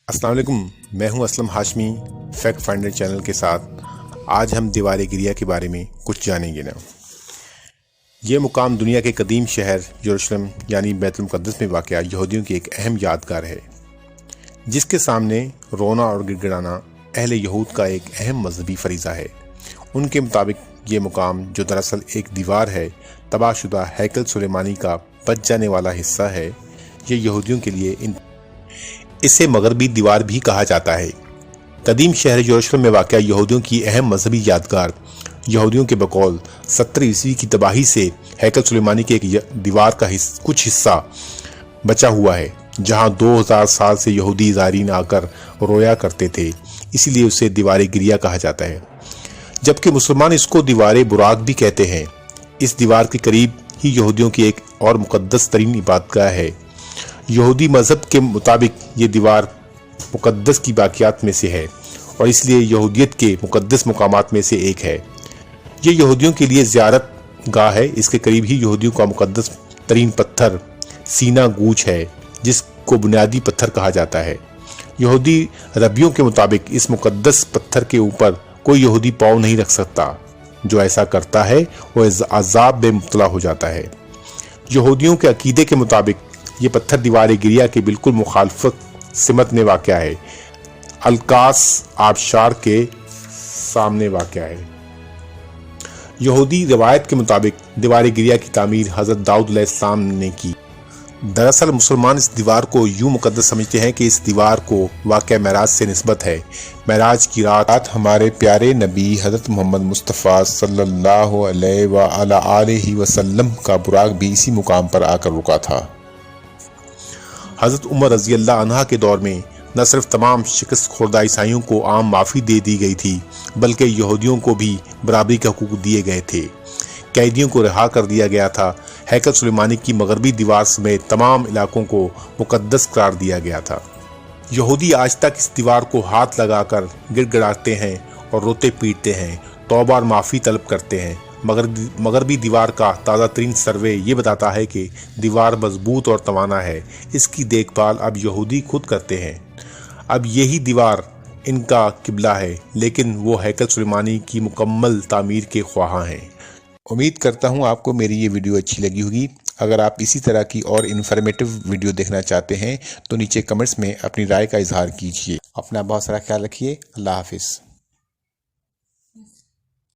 السلام علیکم، میں ہوں Aslam Hashmi fact finder channel کے ساتھ۔ آج ہم دیوار گریہ کے بارے میں کچھ جانیں گے نا۔ یہ مقام دنیا کے قدیم شہر یروشلم یعنی بیت المقدس میں واقع یہودیوں کی ایک اہم یادگار ہے، جس کے سامنے رونا اور گڑ گڑانا اہل یہود کا ایک اہم مذہبی فریضہ ہے۔ ان کے مطابق یہ مقام، جو دراصل ایک دیوار ہے، تباہ شدہ ہیکل سلیمانی کا بچ جانے والا حصہ ہے، یہ یہودیوں کے لیے اسے مغربی دیوار بھی کہا جاتا ہے۔ قدیم شہر یروشلم میں واقع یہودیوں کی اہم مذہبی یادگار، یہودیوں کے بقول 70 عیسوی کی تباہی سے ہیکل سلیمانی کے ایک دیوار کا کچھ حصہ بچا ہوا ہے، جہاں 2000 سال سے یہودی زائرین آ کر رویا کرتے تھے، اسی لیے اسے دیوار گریہ کہا جاتا ہے، جبکہ مسلمان اس کو دیوار براق بھی کہتے ہیں۔ اس دیوار کے قریب ہی یہودیوں کی ایک اور مقدس ترین عبادت گاہ ہے۔ یہودی مذہب کے مطابق یہ دیوار مقدس کی باقیات میں سے ہے اور اس لیے یہودیت کے مقدس مقامات میں سے ایک ہے۔ یہ یہودیوں کے لیے زیارت گاہ ہے۔ اس کے قریب ہی یہودیوں کا مقدس ترین پتھر سینا گوچ ہے، جس کو بنیادی پتھر کہا جاتا ہے۔ یہودی ربیوں کے مطابق اس مقدس پتھر کے اوپر کوئی یہودی پاؤں نہیں رکھ سکتا، جو ایسا کرتا ہے وہ عذاب میں مبتلا ہو جاتا ہے۔ یہودیوں کے عقیدے کے مطابق یہ پتھر دیوار گریہ کے بالکل مخالفت سمت میں واقع ہے، القاص آبشار کے سامنے واقع ہے۔ یہودی روایت کے مطابق دیوار گریہ کی تعمیر حضرت داؤد علیہ السلام نے کی۔ دراصل مسلمان اس دیوار کو یوں مقدس سمجھتے ہیں کہ اس دیوار کو واقع معراج سے نسبت ہے۔ معراج کی رات ہمارے پیارے نبی حضرت محمد مصطفیٰ صلی اللہ علیہ وآلہ وسلم کا براق بھی اسی مقام پر آ کر رکا تھا۔ حضرت عمر رضی اللہ عنہ کے دور میں نہ صرف تمام شکست خوردہ عیسائیوں کو عام معافی دے دی گئی تھی، بلکہ یہودیوں کو بھی برابری کے حقوق دیے گئے تھے۔ قیدیوں کو رہا کر دیا گیا تھا۔ ہیکل سلیمانی کی مغربی دیوار سمیت تمام علاقوں کو مقدس قرار دیا گیا تھا۔ یہودی آج تک اس دیوار کو ہاتھ لگا کر گڑ گڑاتے ہیں اور روتے پیٹتے ہیں، توبہ اور معافی طلب کرتے ہیں۔ مغربی دیوار کا تازہ ترین سروے یہ بتاتا ہے کہ دیوار مضبوط اور توانا ہے۔ اس کی دیکھ بھال اب یہودی خود کرتے ہیں۔ اب یہی دیوار ان کا قبلہ ہے، لیکن وہ ہیکل سلیمانی کی مکمل تعمیر کے خواہاں ہیں۔ امید کرتا ہوں آپ کو میری یہ ویڈیو اچھی لگی ہوگی۔ اگر آپ اسی طرح کی اور انفارمیٹیو ویڈیو دیکھنا چاہتے ہیں تو نیچے کمنٹس میں اپنی رائے کا اظہار کیجیے۔ اپنا بہت سارا خیال رکھیے۔ اللہ حافظ۔